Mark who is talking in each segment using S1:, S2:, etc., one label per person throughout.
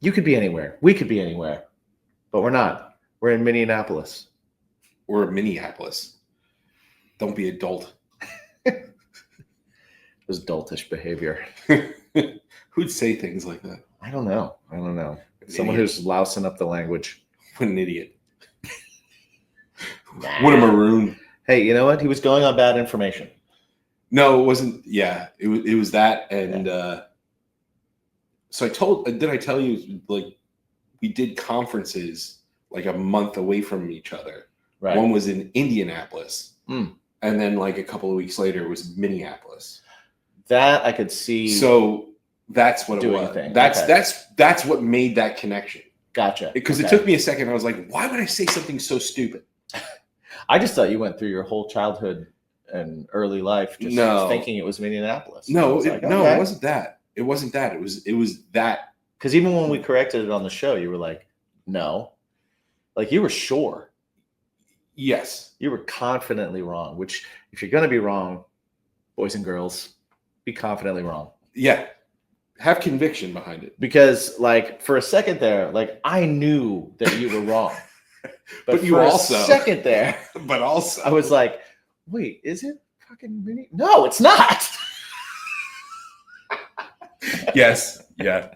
S1: You could be anywhere. We could be anywhere. But we're not. We're in Minneapolis.
S2: Or Minneapolis. Don't be adult.
S1: It was adultish behavior.
S2: Who'd say things like that?
S1: I don't know. Someone who's lousing up the language.
S2: What an idiot. What a maroon.
S1: Hey, you know what? He was going on bad information.
S2: No, it wasn't. Yeah, it was that. And so did I tell you, like, we did conferences like a month away from each other.
S1: Right.
S2: One was in Indianapolis. And then like a couple of weeks later, it was Minneapolis.
S1: That I could see.
S2: So that's what it was. That's what made that connection.
S1: Gotcha.
S2: Because it took me a second. I was like, why would I say something so stupid?
S1: I just thought you went through your whole childhood and early life just thinking it was Minneapolis.
S2: No, it wasn't that. It wasn't that. It was that.
S1: Because even when we corrected it on the show, you were like, no. Like you were sure.
S2: Yes.
S1: You were confidently wrong, which if you're going to be wrong, boys and girls, be confidently wrong.
S2: Yeah. Have conviction behind it.
S1: Because like for a second there, like I knew that you were wrong.
S2: But you were also
S1: a second there.
S2: But also
S1: I was like, wait, is it fucking Minnie? No, it's not.
S2: Yes. Yeah.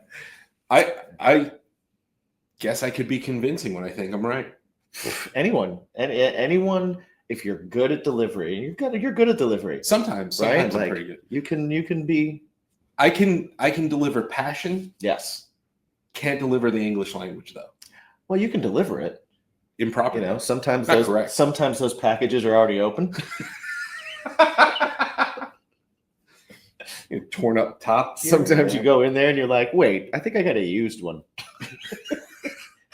S2: I guess I could be convincing when I think I'm right.
S1: Anyone, if you're good at delivery, you're good at delivery.
S2: Sometimes
S1: right?
S2: I'm
S1: like,
S2: pretty good.
S1: You can be.
S2: I can deliver passion.
S1: Yes.
S2: Can't deliver the English language though.
S1: Well, you can deliver it
S2: improperly.
S1: You know, sometimes
S2: correct.
S1: Sometimes those packages are already open.
S2: Torn up top.
S1: Sometimes you go in there and you're like, wait, I think I got a used one.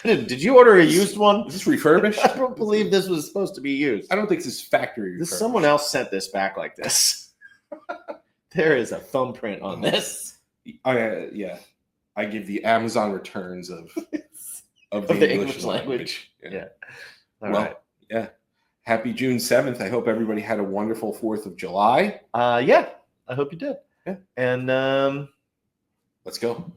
S1: Did you order a used one?
S2: Is this refurbished?
S1: I don't believe this was supposed to be used.
S2: I don't think this is factory refurbished.
S1: Someone else sent this back like this. There is a thumbprint on this.
S2: Yeah. I give the Amazon returns of
S1: the English language. Yeah. All right.
S2: Yeah. Happy June 7th. I hope everybody had a wonderful 4th of July.
S1: Yeah. I hope you did.
S2: Yeah.
S1: And
S2: let's go.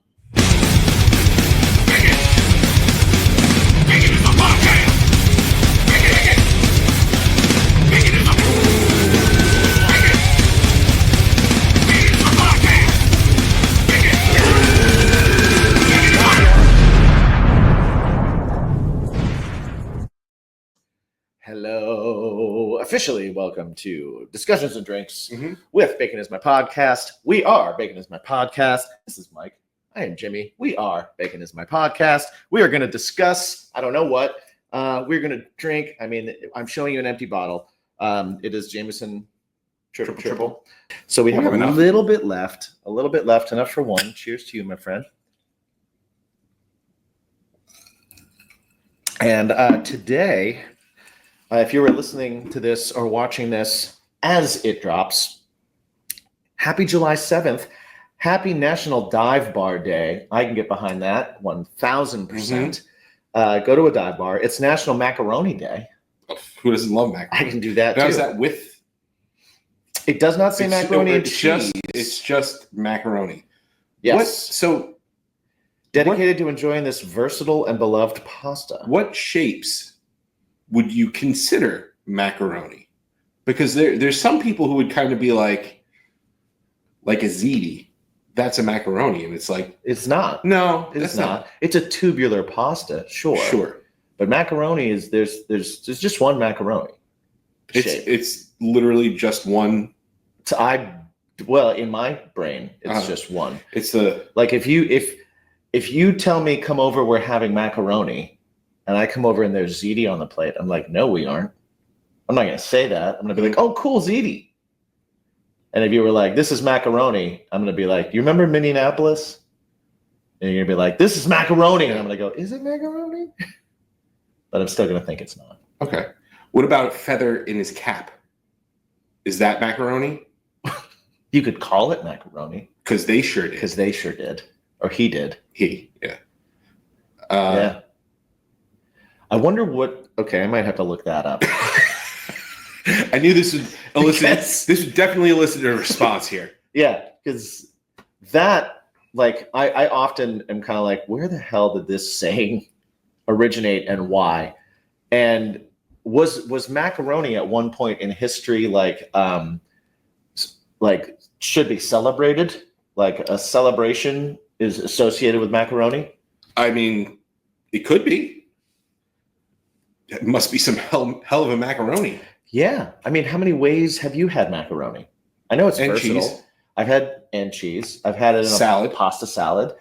S1: Hello. Officially welcome to Discussions and Drinks with Bacon is My Podcast. We are Bacon is My Podcast. This is Mike. I am Jimmy. We are Bacon is My Podcast. We are going to discuss, I don't know what. We're going to drink. I mean, I'm showing you an empty bottle. It is Jameson triple. So we have a little bit left. Enough for one. Cheers to you, my friend. And today, if you were listening to this or watching this as it drops, happy July 7th. Happy National Dive Bar Day. I can get behind that 1,000%. Go to a dive bar. It's National Macaroni Day.
S2: Who doesn't love macaroni?
S1: I can do that too.
S2: How's that with?
S1: It does not say macaroni and cheese.
S2: It's just macaroni.
S1: Yes. Dedicated to enjoying this versatile and beloved pasta.
S2: What shapes would you consider macaroni? Because there's some people who would kind of be like a ziti. That's a macaroni, and it's like
S1: it's not.
S2: No,
S1: it's not. It's a tubular pasta, sure. But macaroni is there's just one macaroni.
S2: It's literally just one.
S1: In my brain, it's just one.
S2: It's the
S1: like if you tell me come over, we're having macaroni. And I come over and there's ziti on the plate. I'm like, no, we aren't. I'm not going to say that. I'm going to be like, oh, cool, ziti. And if you were like, this is macaroni, I'm going to be like, you remember Minneapolis? And you're going to be like, this is macaroni. And I'm going to go, is it macaroni? But I'm still going to think it's not.
S2: Okay. What about a feather in his cap? Is that macaroni?
S1: You could call it macaroni.
S2: Because they sure did.
S1: Or he did.
S2: Yeah.
S1: Yeah. I wonder what. Okay, I might have to look that up.
S2: I knew this would elicit. This would definitely elicit a response here.
S1: Yeah, because that like I often am kind of like, where the hell did this saying originate and why? And was macaroni at one point in history like should be celebrated? Like a celebration is associated with macaroni?
S2: I mean, it could be. It must be some hell of a macaroni.
S1: Yeah. I mean, how many ways have you had macaroni? I know it's
S2: And
S1: versatile.
S2: cheese.
S1: I've had and cheese. I've had it in
S2: Salad.
S1: a pasta salad.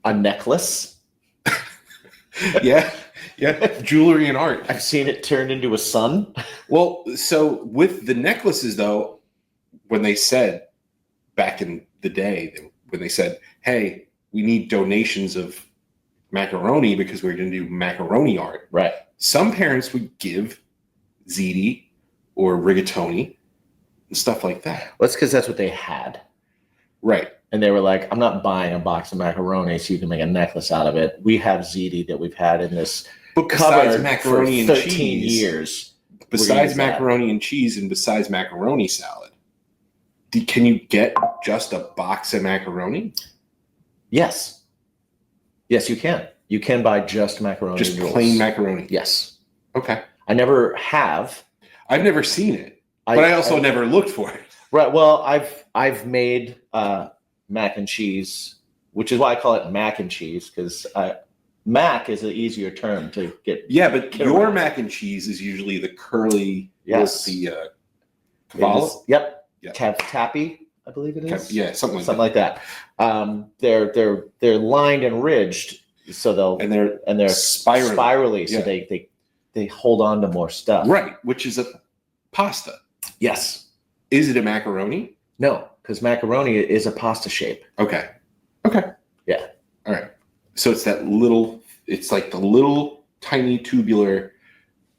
S1: A necklace.
S2: Yeah. Jewelry and art.
S1: I've seen it turned into a sun.
S2: Well, so with the necklaces, though, when they said back in the day, when they said, hey, we need donations of macaroni because we're going to do macaroni art.
S1: Right.
S2: Some parents would give ziti or rigatoni and stuff like that.
S1: Well, it's because that's what they had.
S2: Right.
S1: And they were like, I'm not buying a box of macaroni so you can make a necklace out of it. We have ziti that we've had in this
S2: But besides
S1: cupboard
S2: macaroni
S1: for
S2: and
S1: 13
S2: cheese,
S1: years.
S2: besides macaroni and cheese and besides macaroni salad, can you get just a box of macaroni?
S1: Yes. Yes, you can. You can buy just macaroni.
S2: Just
S1: noodles.
S2: plain macaroni?
S1: Yes.
S2: Okay.
S1: I never have.
S2: I've never seen it, but I also never looked for it.
S1: Right. Well, I've made mac and cheese, which is why I call it mac and cheese, because mac is an easier term to get.
S2: Yeah, but your
S1: around.
S2: Mac and cheese is usually the curly
S1: Yes.
S2: with the cavallo.
S1: Yep.
S2: Yeah.
S1: Tappy, I believe it is.
S2: Yeah, something
S1: Like that. They're lined and ridged, so
S2: and
S1: they're spirally, so
S2: Yeah.
S1: they hold on to more stuff.
S2: Right, which is a pasta.
S1: Yes.
S2: Is it a macaroni?
S1: No, because macaroni is a pasta shape.
S2: Okay.
S1: Yeah.
S2: All right. So it's it's like the little tiny tubular.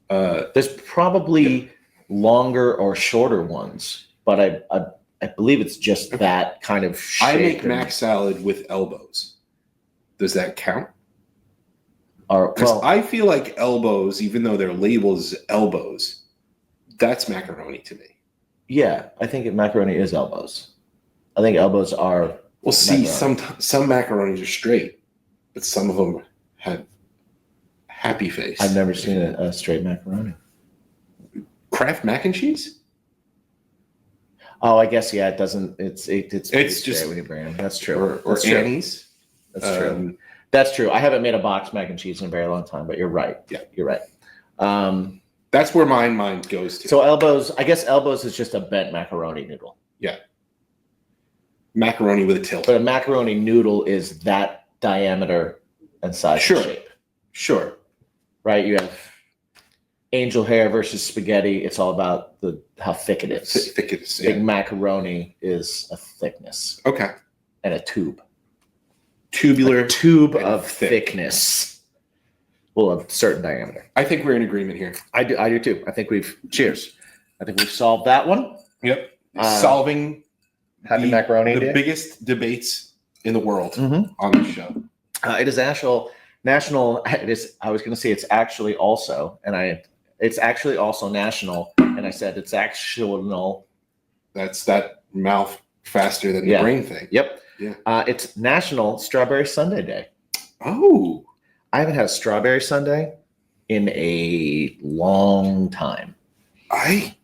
S1: There's probably longer or shorter ones, but I believe it's just that kind of shape.
S2: I make mac salad with elbows. Does that count? Because I feel like elbows, even though they're labeled as elbows, that's macaroni to me.
S1: Yeah, I think macaroni is elbows. I think elbows are.
S2: Well, see,
S1: macaroni.
S2: some macaronis are straight, but some of them have happy face.
S1: I've never seen a straight macaroni.
S2: Kraft mac and cheese?
S1: Oh, I guess yeah. It doesn't. It's
S2: just
S1: when you bring them. That's true.
S2: Or
S1: That's true.
S2: Annie's.
S1: That's true. That's true. I haven't made a box mac and cheese in a very long time, but you're right.
S2: Yeah,
S1: you're right.
S2: That's where my mind goes to.
S1: So elbows. I guess elbows is just a bent macaroni noodle.
S2: Yeah. Macaroni with a tilt.
S1: But a macaroni noodle is that diameter and size
S2: Sure.
S1: and shape.
S2: Sure.
S1: Right? You have angel hair versus spaghetti. It's all about how thick it is.
S2: Thick it is.
S1: Big
S2: Yeah.
S1: macaroni is a thickness
S2: Okay.
S1: and a tube.
S2: Tubular.
S1: A tube
S2: and
S1: of
S2: thick.
S1: thickness. Well, of certain diameter.
S2: I think we're in agreement here.
S1: I do too. I think we've solved that one.
S2: Yep. Solving
S1: Happy Macaroni
S2: the
S1: Day.
S2: biggest debates in the world
S1: Mhm.
S2: on the show.
S1: It is national. It is. I was going to say it's actually also, it's actually also national, and I said it's actual.
S2: That's that mouth faster than the
S1: Yeah.
S2: brain thing.
S1: Yep.
S2: Yeah.
S1: It's National Strawberry Sundae Day.
S2: Oh.
S1: I haven't had a strawberry sundae in a long time. I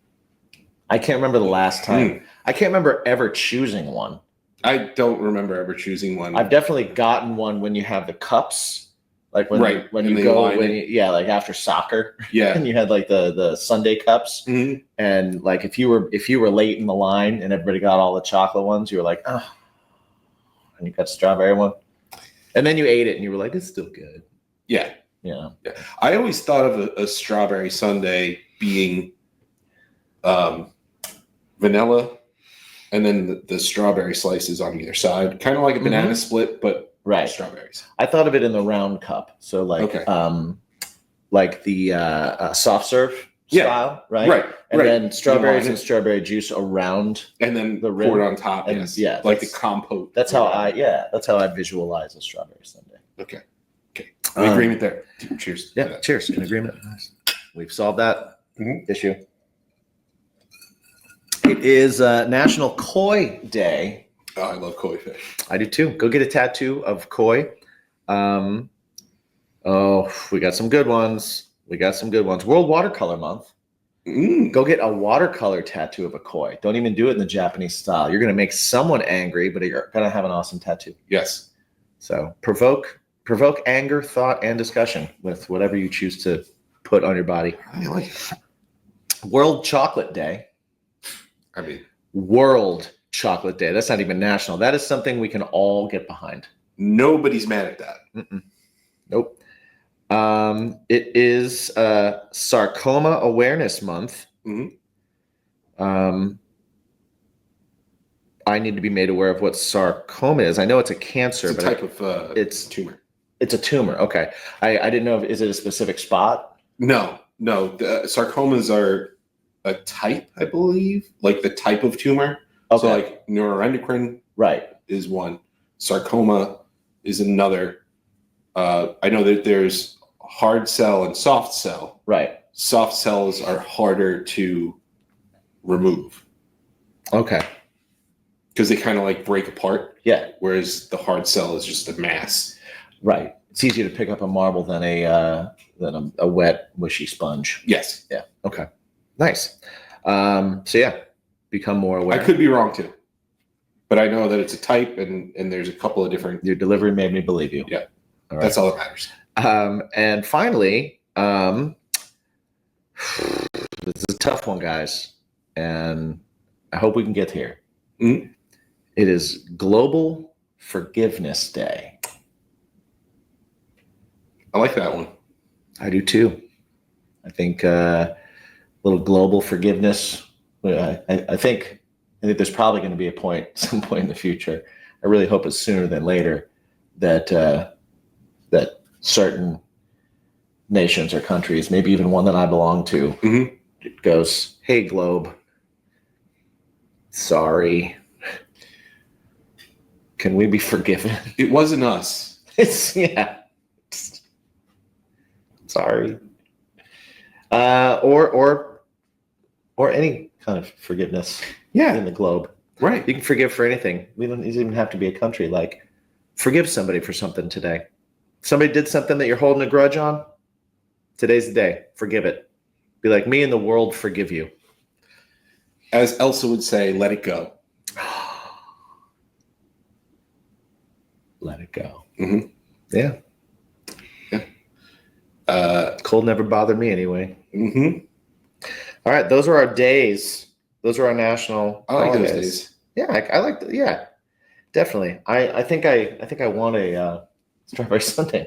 S1: can't remember the last time. I can't remember ever choosing one.
S2: I don't remember ever choosing one.
S1: I've definitely gotten one when you have the cups, like when
S2: And
S1: you
S2: they
S1: go
S2: line
S1: like after soccer,
S2: Yeah.
S1: and you had like the Sunday cups,
S2: Mhm.
S1: and like if you were late in the line and everybody got all the chocolate ones, you were like, oh, and you got a strawberry one, and then you ate it and you were like, it's still good.
S2: Yeah.
S1: Yeah.
S2: I always thought of a strawberry sundae being vanilla and then the strawberry slices on either side, kind of like a banana split, but
S1: Right.
S2: strawberries.
S1: I thought of it in the round cup, so like like the soft serve style, right?
S2: Right.
S1: And then strawberries
S2: line
S1: and
S2: it.
S1: strawberry juice around.
S2: And then
S1: The
S2: pour
S1: rim.
S2: it on top.
S1: And
S2: Yes.
S1: yeah,
S2: Like the
S1: that's-
S2: compote.
S1: That's how I visualize a strawberry sundae.
S2: Okay. In agreement there. Cheers.
S1: Yeah. Cheers. In agreement. Nice. We've solved that
S2: Mhm.
S1: issue. It is National Koi Day.
S2: Oh, I love koi fish.
S1: I do too. Go get a tattoo of koi. We got some good ones. World Watercolor Month. Go get a watercolor tattoo of a koi. Don't even do it in the Japanese style. You're going to make someone angry, but you're going to have an awesome tattoo.
S2: Yes.
S1: So provoke anger, thought, and discussion with whatever you choose to put on your body.
S2: I like it.
S1: World Chocolate Day.
S2: I mean,
S1: World Chocolate Day. That's not even national. That is something we can all get behind.
S2: nobody's mad at that.
S1: Nope. It is Sarcoma Awareness Month. I need to be made aware of what sarcoma is. I know it's a cancer,
S2: It's a type of
S1: it's
S2: tumor.
S1: It's a tumor. Okay. I didn't know. Is it a specific spot?
S2: No. Sarcomas are a type, I believe, like the type of tumor.
S1: Okay.
S2: So like neuroendocrine
S1: Right.
S2: is one. Sarcoma is another. I know that there's hard cell and soft cell.
S1: Right.
S2: Soft cells are harder to remove
S1: Okay.
S2: because they kind of like break apart.
S1: Yeah.
S2: Whereas the hard cell is just a mass.
S1: Right. It's easier to pick up a marble than a wet, mushy sponge.
S2: Yes.
S1: Yeah. Okay. Nice. So yeah, become more aware.
S2: I could be wrong too, but I know that it's a type, and there's a couple of different.
S1: Your delivery made me believe you.
S2: Yeah.
S1: All right.
S2: That's all that matters.
S1: And finally, this is a tough one, guys, and I hope we can get here.
S2: Mhm.
S1: It is Global Forgiveness Day.
S2: I like that one.
S1: I do too. I think a little global forgiveness. I think there's probably going to be some point in the future. I really hope it's sooner than later that that certain nations or countries, maybe even one that I belong to, it goes, "Hey, globe, sorry. Can we be forgiven?"
S2: It wasn't us.
S1: Yeah. Sorry. Or any kind of forgiveness in the globe.
S2: Right.
S1: You can forgive for anything. We don't even have to be a country. Like, forgive somebody for something today. Somebody did something that you're holding a grudge on. Today's the day. Forgive it. Be like, me and the world forgive you.
S2: As Elsa would say, let it go.
S1: Let it go.
S2: Mm-hmm.
S1: Yeah. Cold never bothered me anyway.
S2: Mm-hmm.
S1: All right, those are our days. Those are our national.
S2: I like
S1: holidays.
S2: those days.
S1: Yeah, I like. Yeah, definitely. I think I want a strawberry sundae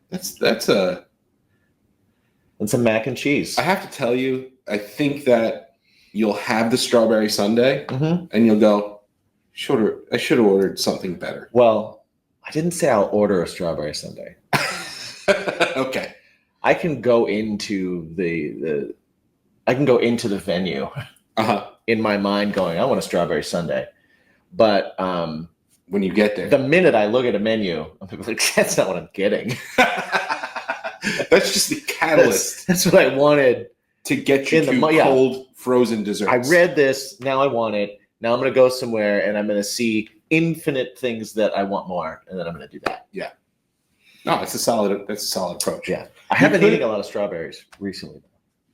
S2: That's a.
S1: and some mac and cheese.
S2: I have to tell you, I think that you'll have the strawberry sundae,
S1: Mm-hmm.
S2: and you'll go, I should have ordered something better.
S1: Well, I didn't say I'll order a strawberry sundae.
S2: Okay.
S1: I can go into the venue in my mind going, I want a strawberry sundae. But
S2: when you get there,
S1: the minute I look at a menu, I'm like, that's not what I'm getting.
S2: that's just the catalyst
S1: That's what I wanted
S2: to get you
S1: in
S2: to cold frozen desserts.
S1: I read this, now I want it. Now I'm going to go somewhere and I'm going to see infinite things that I want more, and then I'm going to do that.
S2: Yeah. No, that's a solid approach.
S1: Yeah. I have been eating a lot of strawberries recently.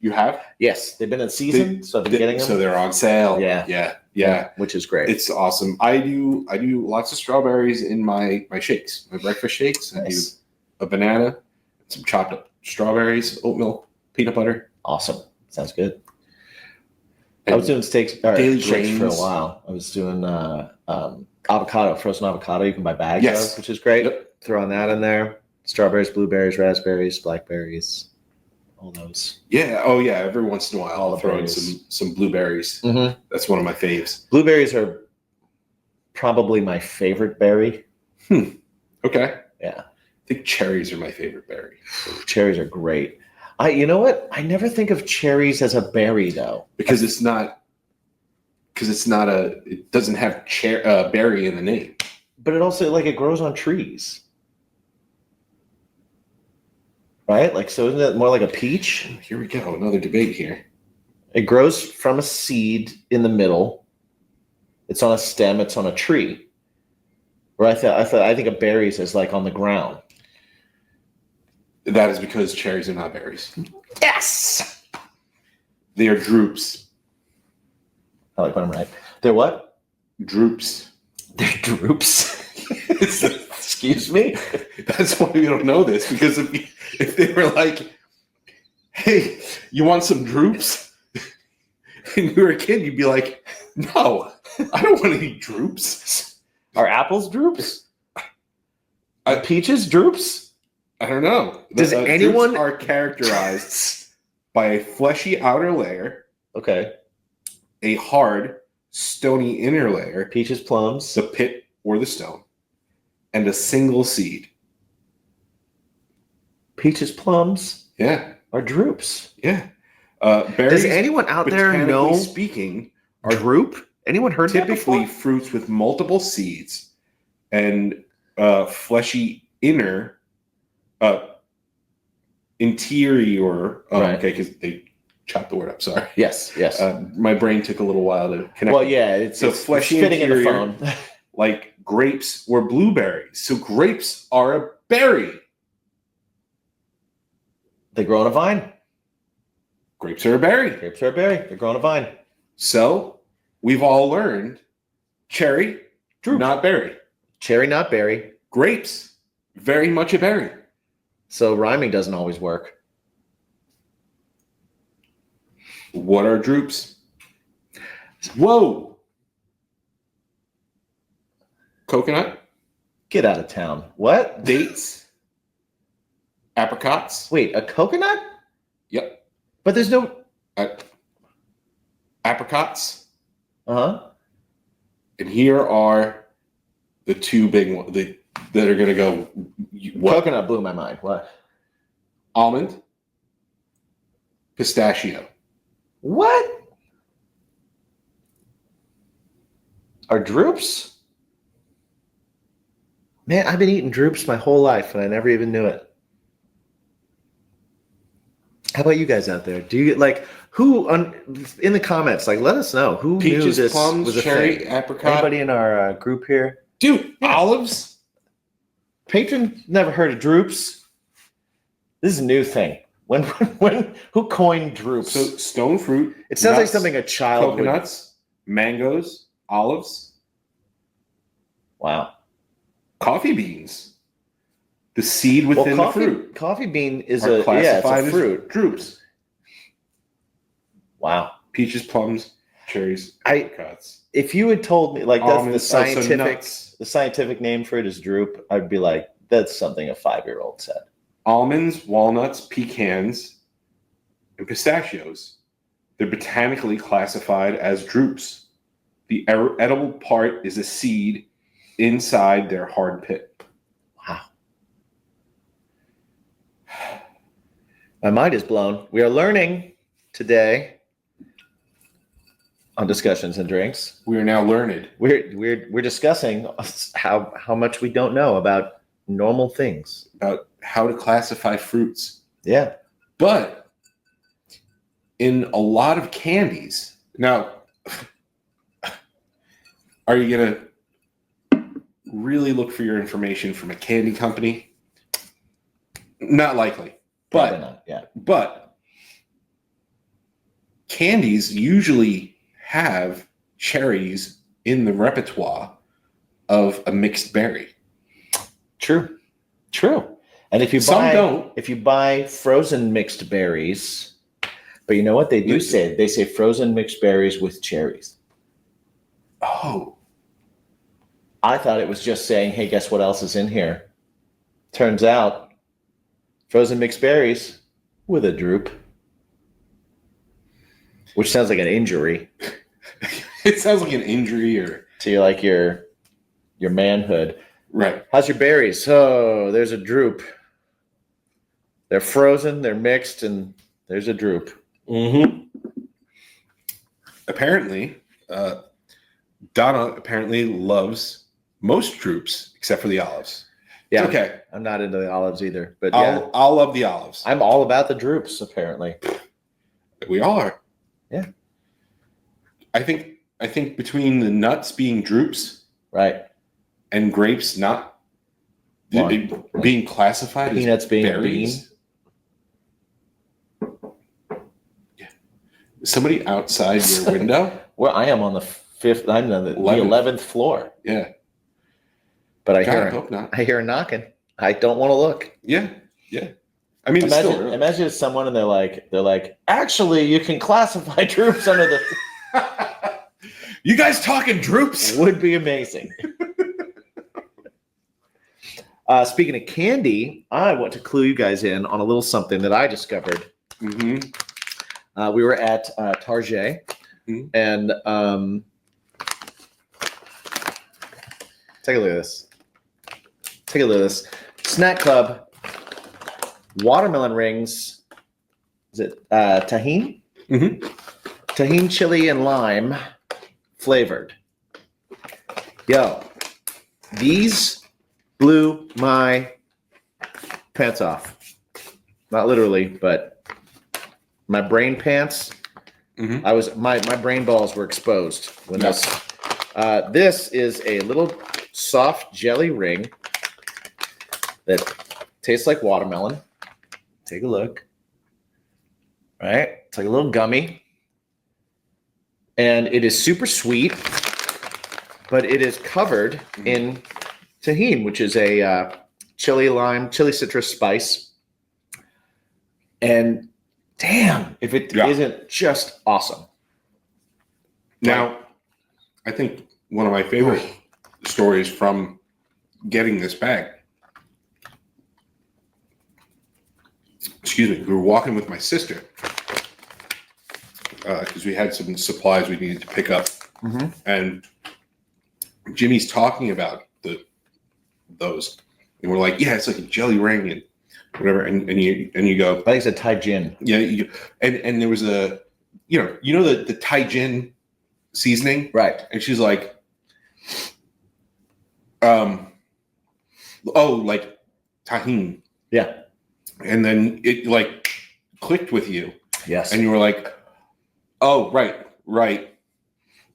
S2: You have?
S1: Yes, they've been in season, so I've been getting them.
S2: So they're on sale. Yeah.
S1: Which is great.
S2: It's awesome. I do lots of strawberries in my shakes, my breakfast shakes. Nice. I do a banana, some chopped up strawberries, oat milk, peanut butter.
S1: Awesome. Sounds good.
S2: And
S1: I was doing
S2: daily
S1: shakes
S2: grains
S1: for a while. I was doing frozen avocado. You can buy bags of, which is great.
S2: Yep.
S1: Throw on that in there. Strawberries, blueberries, raspberries, blackberries, all those.
S2: Yeah. Oh, yeah. Every once in a while, I'll throw in
S1: berries.
S2: some blueberries.
S1: Mm-hmm.
S2: That's one of my faves.
S1: Blueberries are probably my favorite berry.
S2: Okay.
S1: Yeah.
S2: I think cherries are my favorite berry.
S1: Cherries are great. You know what? I never think of cherries as a berry though,
S2: because it doesn't have berry in the name.
S1: But it also it grows on trees. Right? So isn't it more like a peach?
S2: Here we go. Another debate here.
S1: It grows from a seed in the middle. It's on a stem. It's on a tree. Or I think of berries as like on the ground.
S2: That is because cherries are not berries.
S1: Yes!
S2: They are drupes.
S1: I like when I'm right. They're what?
S2: Drupes.
S1: They're drupes. Excuse me?
S2: That's why we don't know this, because if they were like, hey, you want some drupes? And you were a kid, you'd be like, no, I don't want any drupes.
S1: Are apples drupes? Are peaches drupes?
S2: I don't know.
S1: Does anyone
S2: drupes are characterized by a fleshy outer layer,
S1: okay,
S2: a hard, stony inner layer,
S1: peaches, plums,
S2: the pit or the stone, and a single seed.
S1: Peaches, plums,
S2: Yeah,
S1: are drupes.
S2: yeah. Berries,
S1: does anyone out there know
S2: speaking,
S1: are drupe? Anyone heard
S2: typically
S1: that before?
S2: fruits with multiple seeds and fleshy inner, interior. Oh,
S1: right.
S2: Okay, because they chopped the word up. Sorry.
S1: Yes.
S2: My brain took a little while to connect.
S1: Well, yeah, it's
S2: fleshy
S1: fitting in the
S2: interior,
S1: phone.
S2: like grapes or blueberries. So grapes are a berry.
S1: They grow on a vine.
S2: Grapes are a berry.
S1: Grapes are a berry. They grow on a vine.
S2: So we've all learned cherry,
S1: Drupe.
S2: not berry.
S1: Cherry, not berry.
S2: Grapes, very much a berry.
S1: So rhyming doesn't always work.
S2: What are drupes? Whoa. Coconut,
S1: Get out of town. What?
S2: dates, apricots.
S1: Wait, a coconut?
S2: Yep.
S1: But there's no.
S2: Apricots.
S1: Uh-huh.
S2: And here are the two big ones that are going to go. What?
S1: Coconut blew my mind. What?
S2: Almond, pistachio.
S1: What? Are drupes? Man, I've been eating drupes my whole life and I never even knew it. How about you guys out there? Do you like who in the comments? Like, let us know who knew
S2: Peaches,
S1: this
S2: plums,
S1: was a
S2: cherry,
S1: thing.
S2: apricot.
S1: Anybody in our group here?
S2: Dude,
S1: Yeah.
S2: olives.
S1: Patron never heard of drupes. This is a new thing. When who coined drupes?
S2: So stone fruit.
S1: It sounds like
S2: nuts,
S1: something a child would.
S2: coconuts, mangoes, olives,
S1: Wow.
S2: coffee beans. The seed within the fruit
S1: Coffee bean is
S2: are classified
S1: it's a fruit.
S2: as drupes.
S1: Wow.
S2: Peaches, plums, cherries, apricots.
S1: If you had told me like that's
S2: Almonds, so nuts.
S1: the scientific name for it is drupe, I'd be like, that's something a 5-year-old said.
S2: Almonds, walnuts, pecans, and pistachios. They're botanically classified as drupes. The edible part is a seed inside their hard pit.
S1: Wow. My mind is blown. We are learning today on Discussions and Drinks.
S2: We are now learned.
S1: We're discussing how much we don't know about normal things.
S2: About how to classify fruits.
S1: Yeah.
S2: But in a lot of candies, now, are you going to really look for your information from a candy company? Not likely.
S1: Probably not. Yeah.
S2: But candies usually have cherries in the repertoire of a mixed berry.
S1: True. And if you buy frozen mixed berries, but you know what they do say? They say frozen mixed berries with cherries.
S2: Oh.
S1: I thought it was just saying, hey, guess what else is in here? Turns out frozen mixed berries with a drupe. Which sounds like an injury.
S2: It sounds like an injury or
S1: to your manhood.
S2: Right.
S1: How's your berries? Oh, there's a drupe. They're frozen, they're mixed, and there's a drupe.
S2: Mm-hmm. Apparently, Donna apparently loves most drupes except for the olives.
S1: Yeah.
S2: It's okay.
S1: I'm not into the olives either, but yeah.
S2: I'll love the olives.
S1: I'm all about the drupes, apparently.
S2: We all are.
S1: Yeah.
S2: I think between the nuts being drupes,
S1: right,
S2: and grapes not being classified
S1: peanuts
S2: as
S1: being
S2: berries. Yeah. Somebody outside your window?
S1: Well, I am on the 5th. I'm on the 11th floor.
S2: Yeah.
S1: But I
S2: hope not.
S1: I hear a knocking. I don't want to look.
S2: Yeah. I mean,
S1: imagine someone and they're like, actually, you can classify drupes under the.
S2: You guys talking drupes?
S1: Would be amazing. Speaking of candy, I want to clue you guys in on a little something that I discovered.
S2: Mm-hmm.
S1: We were at Target, and take a look at this. Take a look at this. Snack Club watermelon rings. Is it tahini?
S2: Mm-hmm.
S1: Tahini, chili, and lime flavored. Yo, these blew my pants off. Not literally, but my brain pants.
S2: Mm-hmm.
S1: I was my brain balls were exposed when this. This is a little soft jelly ring that tastes like watermelon. Take a look. Right? It's like a little gummy. And it is super sweet, but it is covered in tahini, which is a chili citrus spice. And damn, if it isn't just awesome.
S2: Now, I think one of my favorite stories from getting this bag. Excuse me. We were walking with my sister because we had some supplies we needed to pick up, and Jimmy's talking about those, and we're like, "Yeah, it's like a jelly ring and whatever." And you go,
S1: I think it's a Thai gin.
S2: Yeah, and there was a the Thai gin seasoning,
S1: right?
S2: And she's like, like tahini,
S1: yeah.
S2: And then it like clicked with you,
S1: yes,
S2: and you were like, "Oh, right,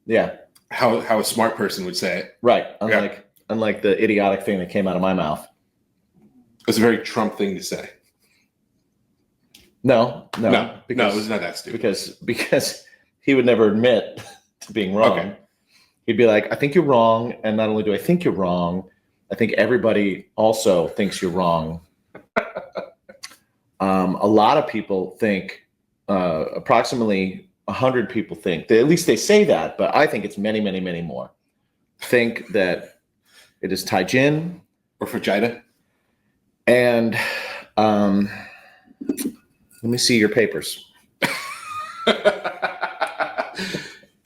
S1: yeah."
S2: How a smart person would say it,
S1: right? Unlike the idiotic thing that came out of my mouth.
S2: It's a very Trump thing to say.
S1: No,
S2: it was not that stupid.
S1: Because he would never admit to being wrong.
S2: Okay.
S1: He'd be like, "I think you're wrong, and not only do I think you're wrong, I think everybody also thinks you're wrong." A lot of people think, approximately 100 people think, at least they say that, but I think it's many, many, many more, think that it is Thai gin.
S2: Or fajita.
S1: And let me see your papers.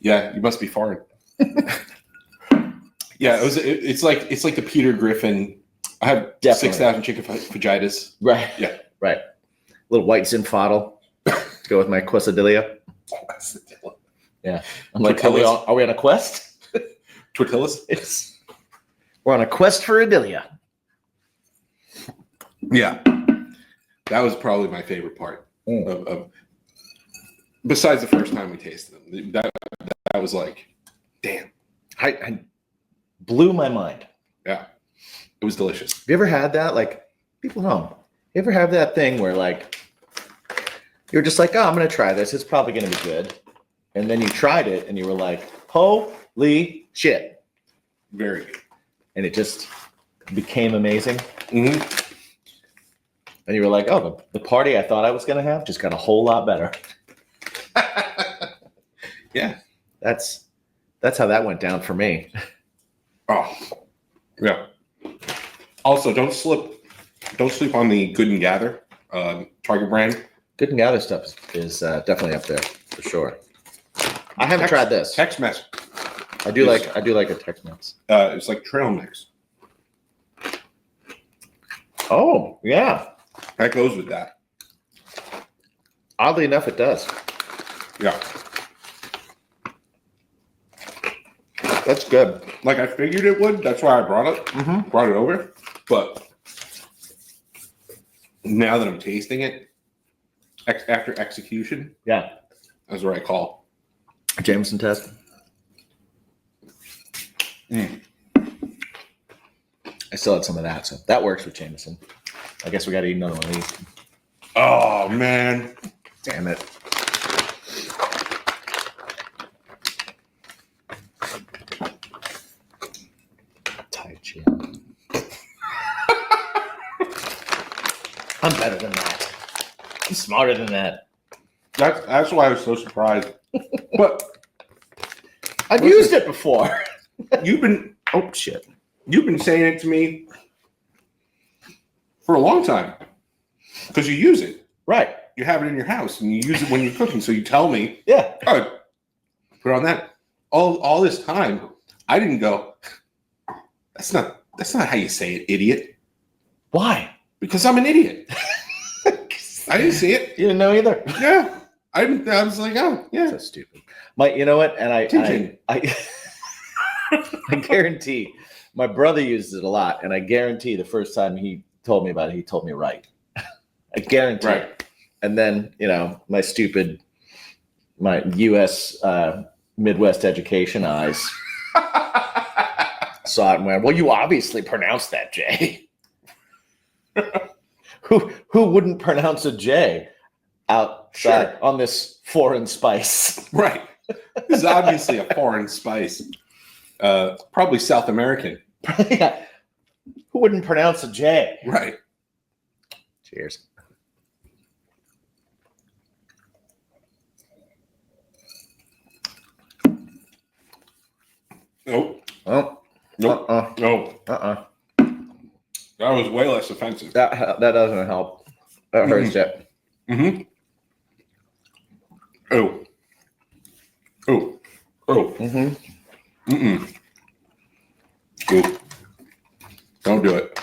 S2: Yeah, you must be foreign. Yeah, it's like the Peter Griffin. I have 6,000 chicken fajitas.
S1: Right.
S2: Yeah.
S1: Right. Little white Zinfandel to go with my quesadilla. Yeah. I'm like, are we on a quest?
S2: Tortillas?
S1: We're on a quest for Adelia.
S2: Yeah. That was probably my favorite part of besides the first time we tasted them. That was like, damn.
S1: I blew my mind.
S2: Yeah. It was delicious.
S1: Have you ever had that? Like, people at home, you ever have that thing where like you're just like, "Oh, I'm gonna try this. It's probably gonna be good." And then you tried it and you were like, "Holy shit."
S2: Very good.
S1: And it just became amazing.
S2: Mm-hmm.
S1: And you were like, "Oh, the party I thought I was gonna have just got a whole lot better."
S2: Yeah.
S1: That's how that went down for me.
S2: Oh. Yeah. Also, don't sleep on the Good and Gather Target brand.
S1: Good and Gather stuff is definitely up there for sure. I haven't tried this.
S2: Tex-Mex.
S1: I do like a Tex-Mex.
S2: It's like trail mix.
S1: Oh, yeah.
S2: That goes with that.
S1: Oddly enough, it does.
S2: Yeah.
S1: That's good.
S2: Like I figured it would. That's why I brought it.
S1: Mm-hmm.
S2: Brought it over. But now that I'm tasting it, after execution,
S1: Yeah.
S2: that's the right call.
S1: Jameson test. I still had some of that, so that works with Jameson. I guess we got to eat another one of these.
S2: Oh, man.
S1: Damn it. Tight shit. I'm better than that. I'm smarter than that.
S2: That's why I was so surprised. But
S1: I've used it before.
S2: you've been
S1: Oh, shit.
S2: you've been saying it to me for a long time because you use it.
S1: Right.
S2: You have it in your house and you use it when you're cooking. So you tell me,
S1: Yeah.
S2: oh, put on that. All this time, I didn't go. That's not how you say it, idiot.
S1: Why?
S2: Because I'm an idiot. I didn't see it.
S1: You didn't know either.
S2: Yeah, I was like, oh, yeah.
S1: So stupid. Mike, you know what? And I guarantee my brother uses it a lot, and I guarantee the first time he told me about it, he told me right. I guarantee.
S2: Right.
S1: It. And then, my U.S. Midwest education eyes saw it and went, well, you obviously pronounced that J. Who wouldn't pronounce a J outside on this foreign spice?
S2: Right. This is obviously a foreign spice. Probably South American.
S1: Yeah. Who wouldn't pronounce a J?
S2: Right.
S1: Cheers.
S2: Nope.
S1: Oh.
S2: Nope. No.
S1: Uh-uh.
S2: That was way less offensive.
S1: That doesn't help. That hurts it.
S2: Mm-hmm. Oh. Oh. Oh.
S1: Mm-hmm.
S2: Mm-mm. Ooh. Don't do it.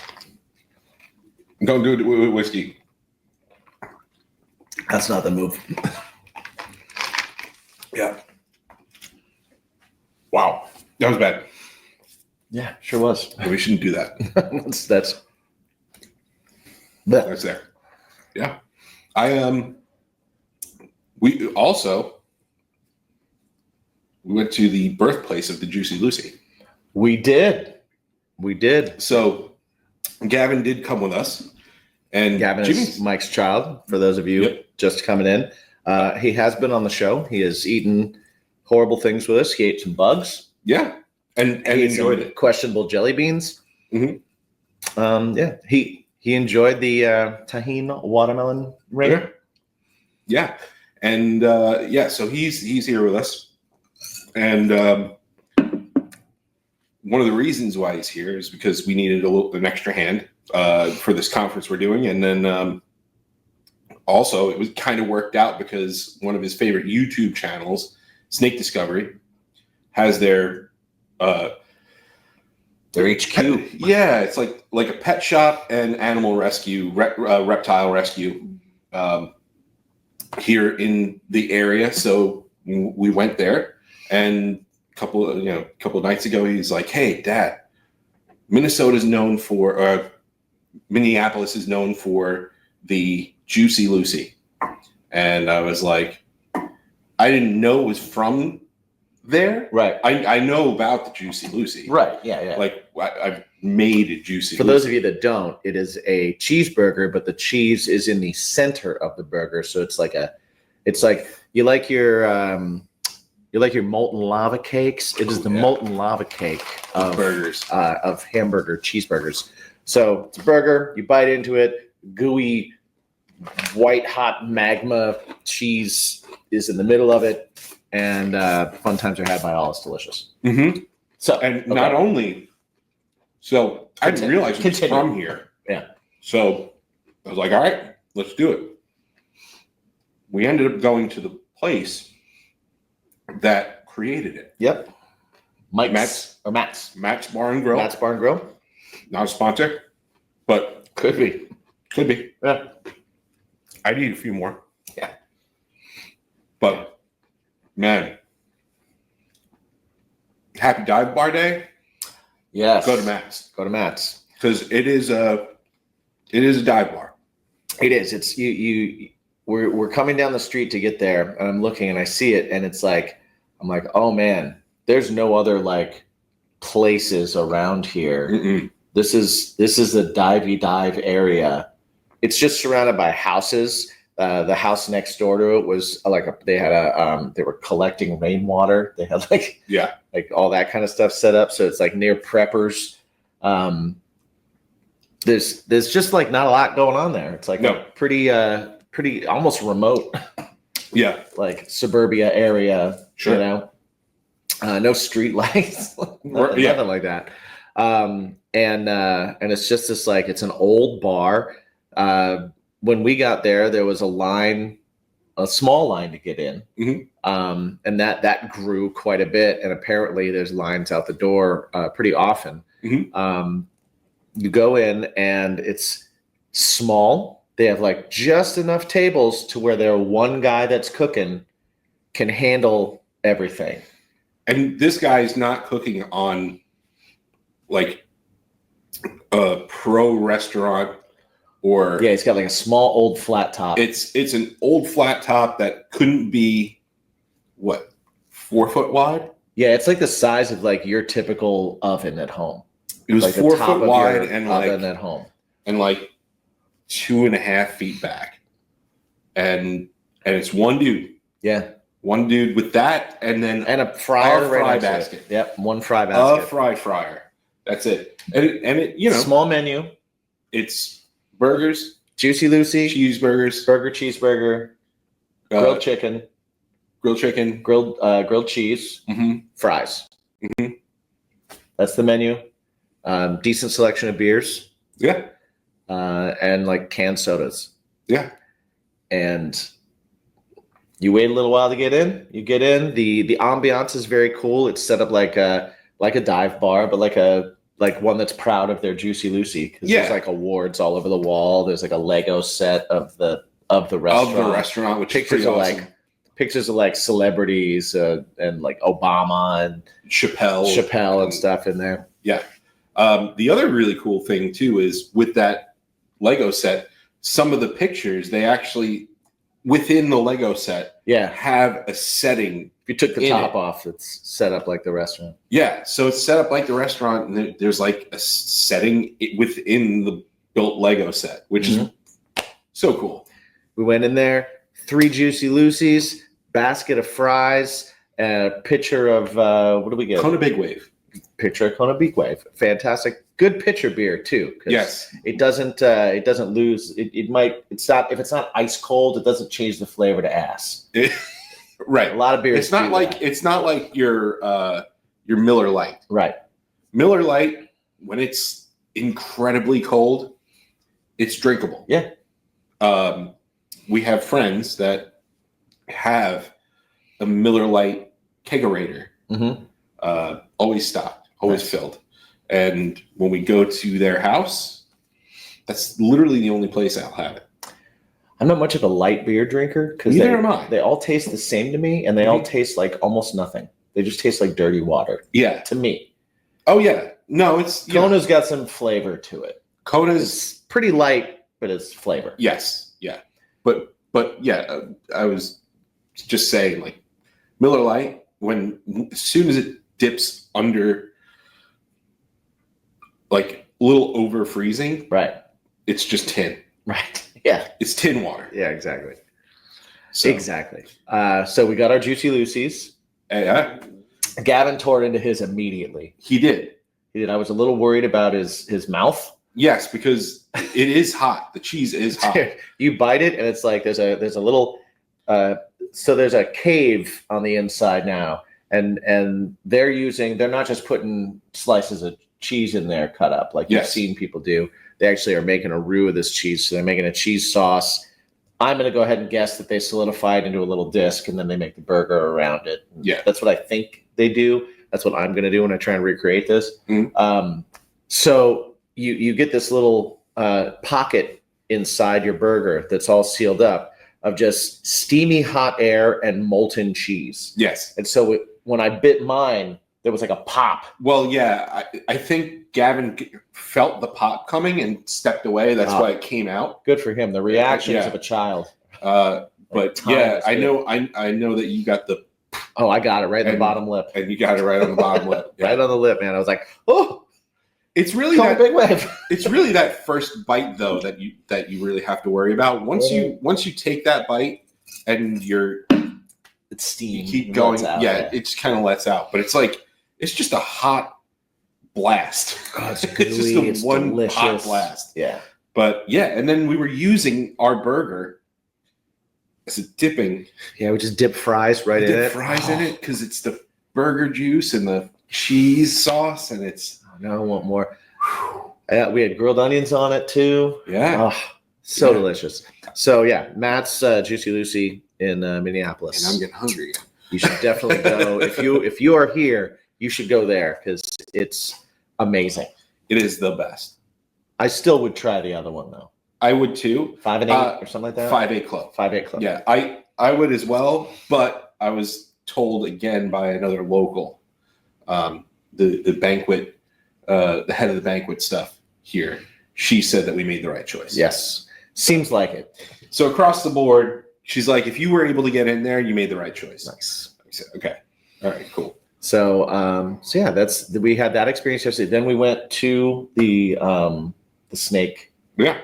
S2: Don't do it with whiskey.
S1: That's not the move.
S2: Yeah. Wow. That was bad.
S1: Yeah, sure was.
S2: We shouldn't do that.
S1: That's
S2: That's there. Yeah. We went to the birthplace of the Jucy Lucy.
S1: We did.
S2: So Gavin did come with us. And
S1: Gavin is Mike's child, for those of you just coming in. He has been on the show. He has eaten horrible things with us. He ate some bugs.
S2: Yeah. And
S1: he
S2: enjoyed it.
S1: Questionable jelly beans.
S2: Mm-hmm.
S1: Yeah. He enjoyed the tahini watermelon ring.
S2: Yeah. And so he's here with us. And one of the reasons why he's here is because we needed an extra hand for this conference we're doing. And then also it was kind of worked out because one of his favorite YouTube channels, Snake Discovery, has their
S1: HQ.
S2: Yeah, it's like a pet shop and animal rescue, reptile rescue here in the area. So we went there, and a couple of nights ago, he's like, "Hey, Dad, Minneapolis is known for the Jucy Lucy," and I was like, I didn't know it was from there.
S1: Right.
S2: I know about the Jucy Lucy.
S1: Right. Yeah.
S2: Like I've made a Jucy
S1: For
S2: Lucy.
S1: those of you that don't, it is a cheeseburger, but the cheese is in the center of the burger. So it's like you like your molten lava cakes. It is the molten lava cake of
S2: burgers,
S1: of hamburger cheeseburgers. So it's a burger. You bite into it. Gooey, white hot magma cheese is in the middle of it. And fun times are had by all. It's delicious.
S2: Mm-hmm.
S1: So,
S2: not only, so I didn't realize it was from here.
S1: Yeah.
S2: So I was like, all right, let's do it. We ended up going to the place that created it.
S1: Yep.
S2: Matt's Bar and Grill.
S1: Matt's Bar and Grill.
S2: Not a sponsor, but
S1: Could be.
S2: Yeah. I'd eat a few more.
S1: Yeah.
S2: But man, happy dive bar day.
S1: Yes.
S2: Go to Matt's. Because it is a dive bar.
S1: It is. It's we're coming down the street to get there, and I'm looking and I see it, and it's like, I'm like, oh man, there's no other like places around here.
S2: Mm-mm.
S1: This is the divey dive area. It's just surrounded by houses. The house next door to it was they were collecting rainwater. They had like all that kind of stuff set up. So it's like near preppers. There's just like not a lot going on there. It's like a pretty almost remote, like suburbia area.
S2: Sure.
S1: You know, no street lights, nothing like that. And it's just this like it's an old bar. When we got there, there was a small line to get in, and that grew quite a bit. And apparently, there's lines out the door pretty often. You go in, and it's small. They have like just enough tables to where there one guy that's cooking can handle everything.
S2: And this guy is not cooking on like a pro restaurant. Or
S1: he's got like a small old flat top.
S2: It's an old flat top that couldn't be 4 foot wide.
S1: Yeah, it's like the size of like your typical oven at home.
S2: It was
S1: like
S2: 4 foot wide and
S1: oven at home,
S2: and like 2.5 feet back, and it's one dude.
S1: Yeah,
S2: one dude with that, and
S1: a fryer,
S2: fry basket.
S1: Yep, one fry basket.
S2: A fryer. That's it. And it
S1: small menu.
S2: It's burgers,
S1: Jucy Lucy,
S2: cheeseburgers,
S1: cheeseburger, grilled chicken, grilled cheese, fries. That's the menu. Decent selection of beers.
S2: Yeah.
S1: And like canned sodas.
S2: Yeah. And
S1: you wait a little while to get in. You get in. The ambiance is very cool. It's set up like a dive bar, but like one that's proud of their Jucy Lucy, because there's like awards all over the wall. There's like a Lego set of the restaurant,
S2: which
S1: pictures
S2: of awesome.
S1: Pictures of like celebrities and like Obama and Chappelle and stuff in there.
S2: Yeah. The other really cool thing too is with that Lego set, some of the pictures they actually within the Lego set have a setting.
S1: If you took the top off, it's set up like the restaurant.
S2: Yeah, so it's set up like the restaurant, and there's like a setting within the built Lego set, which is so cool.
S1: We went in there, 3 Jucy Lucy's, basket of fries, a pitcher of what do we get?
S2: Kona Big Wave.
S1: Pitcher of Kona Big Wave. Fantastic. Good pitcher beer too.
S2: Yes.
S1: It doesn't lose. If it's not ice cold, it doesn't change the flavor to ass.
S2: Right.
S1: A lot of beers.
S2: It's not like your Miller Lite.
S1: Right.
S2: Miller Lite, when it's incredibly cold, it's drinkable.
S1: Yeah.
S2: We have friends that have a Miller Lite kegerator. Always stocked, always filled. And when we go to their house, that's literally the only place I'll have it.
S1: I'm not much of a light beer drinker because they all taste the same to me, and they all taste like almost nothing. They just taste like dirty water.
S2: Yeah,
S1: to me.
S2: Oh yeah, no, it's
S1: Kona's got some flavor to it.
S2: Kona's
S1: pretty light, but it's flavor.
S2: Yes, yeah, but yeah, I was just saying like Miller Lite as soon as it dips under like a little over freezing,
S1: right?
S2: It's just tin.
S1: Right. Yeah.
S2: It's tin water.
S1: Yeah, exactly. So we got our Jucy Lucy's.
S2: Yeah.
S1: Gavin tore into his immediately.
S2: He did.
S1: I was a little worried about his mouth.
S2: Yes, because it is hot. The cheese is hot.
S1: You bite it, and it's like there's a little so there's a cave on the inside now, and they're not just putting slices of cheese in there cut up like you've seen people do. They actually are making a roux of this cheese. So they're making a cheese sauce. I'm going to go ahead and guess that they solidify it into a little disc, and then they make the burger around it.
S2: Yeah.
S1: That's what I think they do. That's what I'm going to do when I try and recreate this. So you get this little pocket inside your burger that's all sealed up of just steamy hot air and molten cheese.
S2: Yes.
S1: And so when I bit mine, there was like a pop.
S2: Well, yeah, I think Gavin felt the pop coming and stepped away. That's why it came out.
S1: Good for him. The reactions of a child.
S2: But yeah, I know that you got the
S1: Oh, I got it right in the bottom lip.
S2: And you got it right on the bottom lip.
S1: Right on the lip, man. I was like, oh,
S2: it's really
S1: a big wave.
S2: It's really that first bite though that you really have to worry about. Once you take that bite and
S1: it's steam.
S2: You keep going. It just kind of lets out. But it's just a hot blast.
S1: Oh, it's gooey.
S2: It's one delicious. Hot blast.
S1: Yeah.
S2: But yeah, and then we were using our burger as a dipping.
S1: Yeah, we just dip fries in it.
S2: Dip fries in it because it's the burger juice and the cheese sauce, and it's.
S1: Oh, no, I want more. Yeah, we had grilled onions on it too.
S2: Yeah.
S1: Oh, so delicious. So yeah, Matt's Jucy Lucy in Minneapolis.
S2: And I'm getting hungry again.
S1: You should definitely go. If you are here, you should go there because it's amazing.
S2: It is the best.
S1: I still would try the other one though.
S2: I would too.
S1: 5 and 8 or something like that.
S2: 5-8 Club.
S1: 5-8 Club.
S2: Yeah, I would as well, but I was told again by another local, the banquet, the head of the banquet stuff here. She said that we made the right choice.
S1: Yes, seems like it.
S2: So across the board, she's like, if you were able to get in there, you made the right choice.
S1: Nice.
S2: I said, okay, all right, cool.
S1: So yeah, we had that experience yesterday. Then we went to the snake.
S2: Yeah.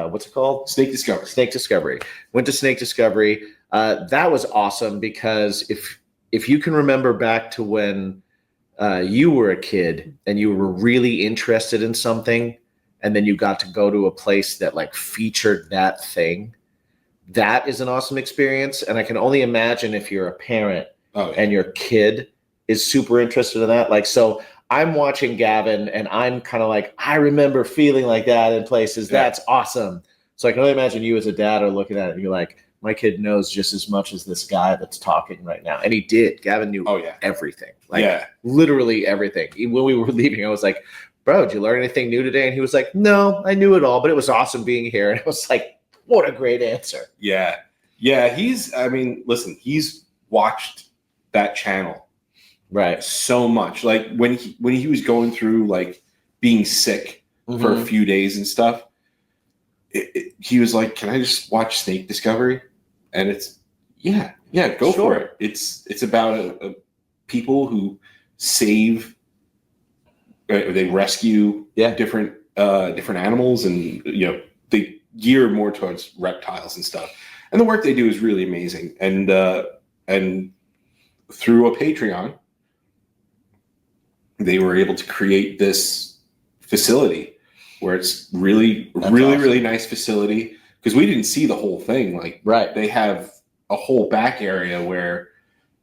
S1: What's it called?
S2: Snake Discovery.
S1: Snake Discovery. Went to Snake Discovery. That was awesome because if you can remember back to when you were a kid and you were really interested in something, and then you got to go to a place that like featured that thing, that is an awesome experience. And I can only imagine if you're a parent and your kid is super interested in that. Like, so I'm watching Gavin and I'm kind of like, I remember feeling like that in places. Yeah. That's awesome. So I can only imagine you as a dad are looking at it and you're like, my kid knows just as much as this guy that's talking right now. And he did. Gavin knew everything. Like literally everything. When we were leaving, I was like, bro, did you learn anything new today? And he was like, no, I knew it all, but it was awesome being here. And I was like, what a great answer.
S2: Yeah. Yeah. He's watched that channel.
S1: Right.
S2: So much. Like when he was going through like being sick for a few days and stuff, he was like, can I just watch Snake Discovery? And it's, go for it. It's about people who save, they rescue different animals, and they gear more towards reptiles and stuff. And the work they do is really amazing. And through a Patreon, they were able to create this facility where it's really nice facility, because we didn't see the whole thing. Like, they have a whole back area where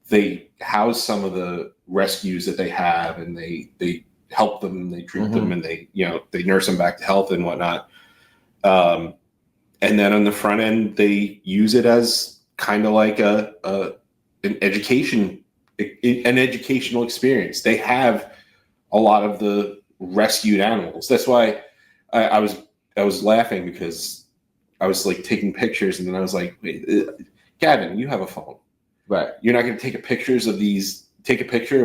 S2: they house some of the rescues that they have, and they help them, they treat them, and they nurse them back to health and whatnot. And then on the front end, they use it as kind of like an educational experience. They have a lot of the rescued animals. That's why I was laughing, because I was like taking pictures, and then I was like, wait, Gavin, you have a phone, right? You're not going to take a picture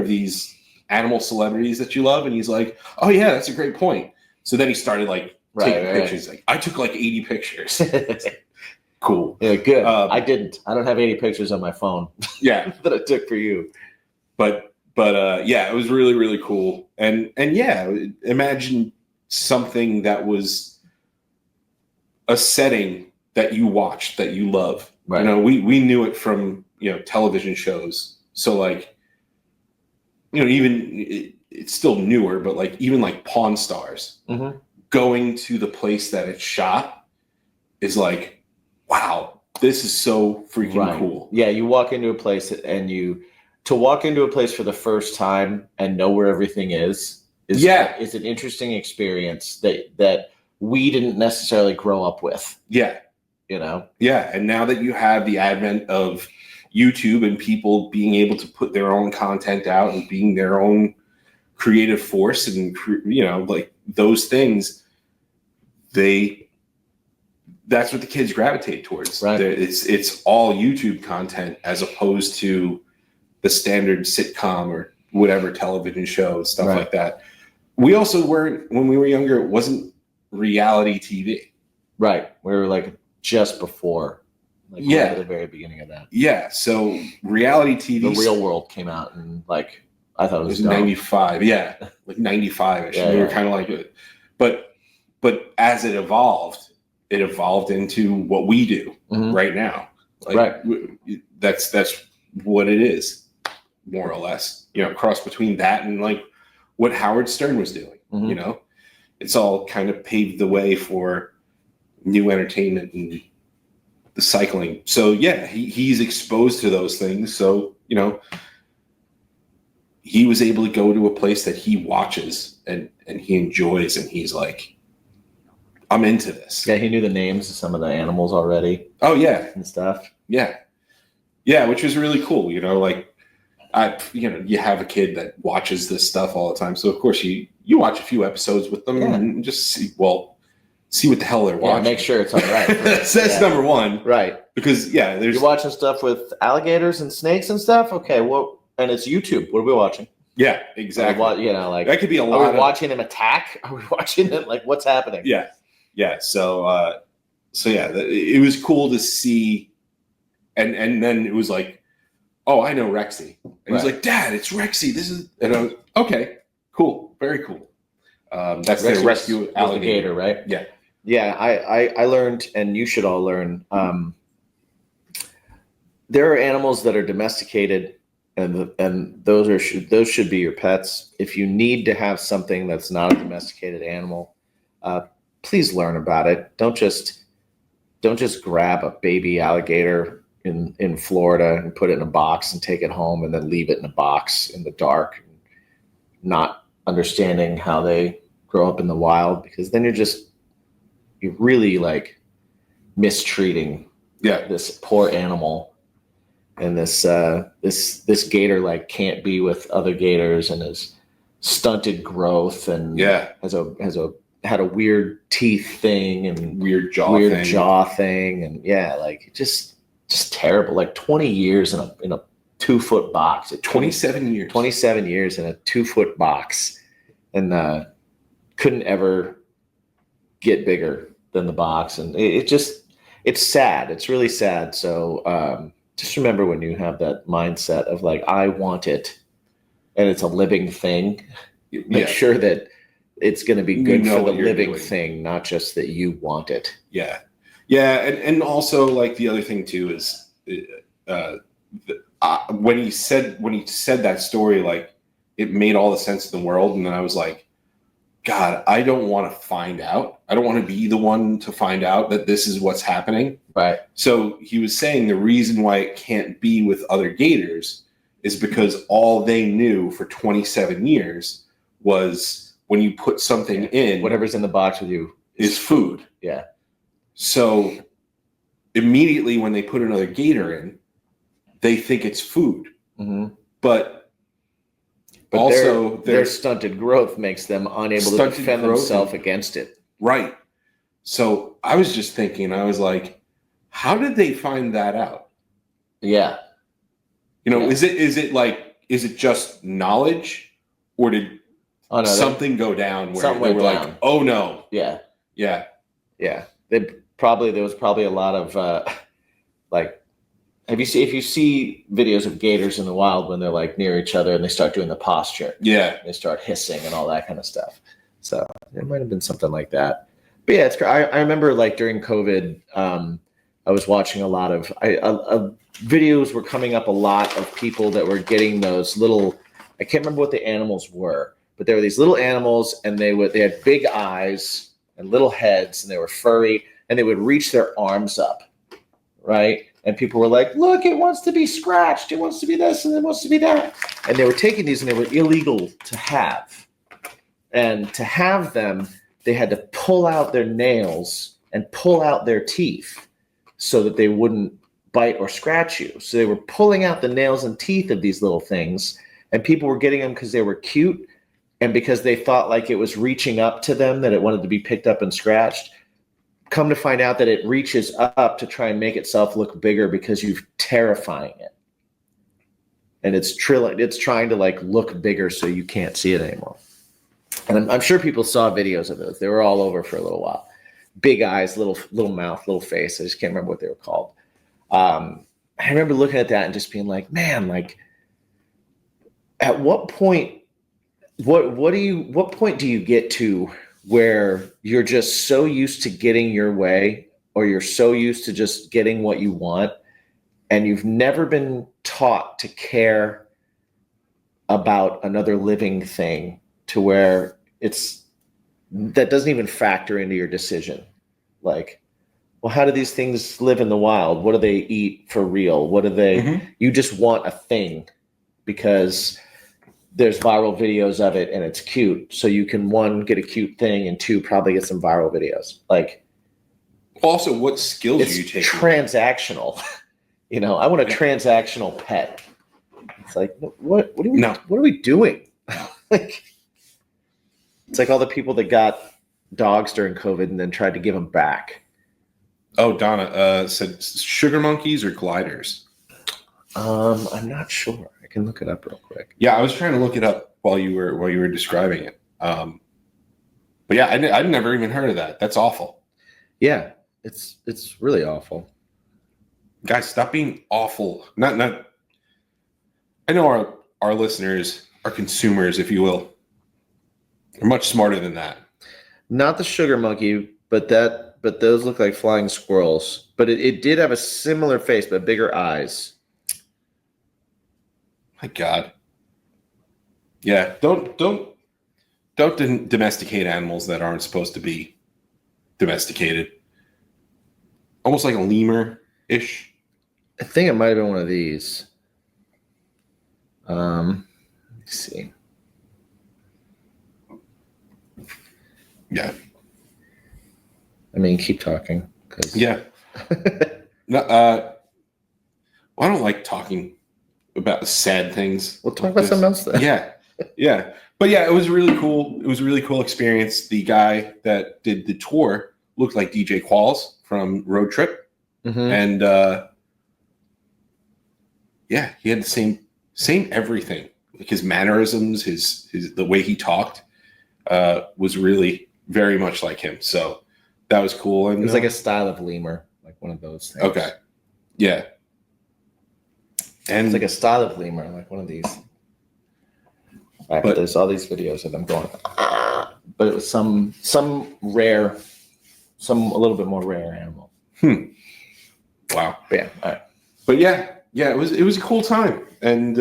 S2: of these animal celebrities that you love? And he's like, oh yeah, that's a great point. So then he started like taking pictures. Like, I took like 80 pictures. Cool. Yeah, good. I don't have 80 pictures on my phone. Yeah, that I took for you. But it was really, really cool. And imagine something that was a setting that you watched, that you love. Right. We knew it from, television shows. So like, even it's still newer, but like even like Pawn Stars, going to the place that it's shot is like, wow, this is so freaking cool. Yeah, you walk into a place to walk into a place for the first time and know where everything is an interesting experience that we didn't necessarily grow up with. Yeah. Yeah. And now that you have the advent of YouTube and people being able to put their own content out and being their own creative force, and like those things, that's what the kids gravitate towards. Right. It's all YouTube content as opposed to the standard sitcom or whatever television show, stuff like that. We also weren't, when we were younger, it wasn't reality TV. Right. We were like just before
S1: Like
S2: Yeah.
S1: right at the very beginning of that.
S2: Yeah. So reality TV.
S1: The Real World came out, and like I thought it
S2: It
S1: was
S2: was
S1: dumb.
S2: 95. Yeah. Like 95ish.
S1: Yeah,
S2: They were
S1: yeah.
S2: kind of like it. But as it evolved into what we do
S1: Mhm.
S2: right now. Like,
S1: Right.
S2: That's what it is, more or less. You know, cross between that and like what Howard Stern was doing.
S1: Mhm.
S2: You know, it's all kind of paved the way for new entertainment and the cycling. So yeah, he's exposed to those things. So, you know, he was able to go to a place that he watches and he enjoys, and he's like, I'm into this.
S1: Yeah, he knew the names of some of the animals already
S2: Oh yeah.
S1: and stuff.
S2: Yeah. Yeah, which was really cool. You know, like you have a kid that watches this stuff all the time. So of course you watch a few episodes with them and just see what the hell they're watching.
S1: Yeah, make sure it's all right.
S2: That's number one.
S1: Right.
S2: Because there's
S1: You're watching stuff with alligators and snakes and stuff? Okay, well, and it's YouTube. What are we watching?
S2: Yeah, exactly.
S1: Like
S2: that could be a lot.
S1: Are we watching them attack? Are we watching it like what's happening?
S2: Yeah. Yeah. So it was cool to see, and then it was like, oh, I know Rexy. And he's like, Dad, it's Rexy. This is, and I was, okay, cool, very cool. That's
S1: Rexy
S2: their rescue
S1: was
S2: alligator,
S1: the gator, right?
S2: Yeah.
S1: Yeah, I learned, and you should all learn. There are animals that are domesticated, and those should be your pets. If you need to have something that's not a domesticated animal, please learn about it. Don't just grab a baby alligator in Florida and put it in a box and take it home and then leave it in a box in the dark, not understanding how they grow up in the wild, because then you're really like mistreating this poor animal. And this gator like can't be with other gators and is stunted growth and had a weird teeth thing and
S2: weird jaw
S1: thing and like just terrible. Like 20 years in a 2-foot box.
S2: 27 years.
S1: 27 years in a 2-foot box, and couldn't ever get bigger than the box. And it's sad. It's really sad. So just remember, when you have that mindset of like, I want it, and it's a living thing, make sure that it's going to be good for the living thing, not just that you want it.
S2: Yeah. Yeah. And also, like, the other thing too is when he said that story, like, it made all the sense in the world. And then I was like, God, I don't want to find out. I don't want to be the one to find out that this is what's happening.
S1: Right.
S2: So he was saying the reason why it can't be with other gators is because all they knew for 27 years was when you put something in,
S1: whatever's in the box with you
S2: is food.
S1: Yeah. So
S2: immediately when they put another gator in, they think it's food.
S1: Mm-hmm.
S2: But also
S1: their stunted growth makes them unable to defend themselves against it.
S2: Right. So I was just thinking, I was like, how did they find that out?
S1: Yeah.
S2: Is it just knowledge, or did something go down where they were like, oh no.
S1: Yeah.
S2: Yeah.
S1: Yeah. There was probably a lot of like, if you see videos of gators in the wild when they're like near each other and they start doing the posture, they start hissing and all that kind of stuff. So it might have been something like that. But yeah, I remember like during COVID, I was watching a lot of videos were coming up a lot of people that were getting those little, I can't remember what the animals were, but there were these little animals, and they had big eyes and little heads, and they were furry, and they would reach their arms up, right? And people were like, look, it wants to be scratched. It wants to be this and it wants to be that. And they were taking these, and they were illegal to have. And to have them, they had to pull out their nails and pull out their teeth so that they wouldn't bite or scratch you. So they were pulling out the nails and teeth of these little things, and people were getting them because they were cute and because they thought like it was reaching up to them, that it wanted to be picked up and scratched. Come to find out that it reaches up to try and make itself look bigger because you're terrifying it. And it's trying to like look bigger so you can't see it anymore. And I'm sure people saw videos of those. They were all over for a little while. Big eyes, little mouth, little face. I just can't remember what they were called. I remember looking at that and just being like, man, like, at what point, what point do you get to where you're just so used to getting your way, or you're so used to just getting what you want, and you've never been taught to care about another living thing, to where that doesn't even factor into your decision. Like, well, how do these things live in the wild? What do they eat for real? What do they, you just want a thing because there's viral videos of it and it's cute. So you can, one, get a cute thing, and two, probably get some viral videos. Like,
S2: also, what skills
S1: it's
S2: are you taking?
S1: Transactional. I want a transactional pet. It's like, what are we doing? Like, it's like all the people that got dogs during COVID and then tried to give them back.
S2: Oh, Donna said sugar monkeys or gliders.
S1: I'm not sure. I can look it up real quick.
S2: Yeah, I was trying to look it up while you were describing it. But yeah, I'd never even heard of that. That's awful.
S1: Yeah, it's really awful.
S2: Guys, stop being awful. Not. I know our listeners, our consumers, if you will, are much smarter than that.
S1: Not the sugar monkey, but those look like flying squirrels. But it did have a similar face, but bigger eyes.
S2: My God. Yeah, don't domesticate animals that aren't supposed to be domesticated. Almost like a lemur-ish.
S1: I think it might have been one of these. Let me see.
S2: Yeah.
S1: I mean, keep talking.
S2: Yeah. No, I don't like talking about sad things.
S1: We'll talk about something else then.
S2: Yeah. Yeah. But yeah, it was really cool. It was a really cool experience. The guy that did the tour looked like DJ Qualls from Road Trip.
S1: Mm-hmm.
S2: And yeah, he had the same everything. Like his mannerisms, his the way he talked was really very much like him. So that was cool. And
S1: it was like a style of lemur, like one of those things.
S2: Okay. Yeah. And
S1: it's like a style of lemur, like one of these. Right, but there's all these videos of them going, but it was some rare, a little bit more rare animal.
S2: Wow.
S1: But yeah. All right.
S2: But yeah, it was a cool time, and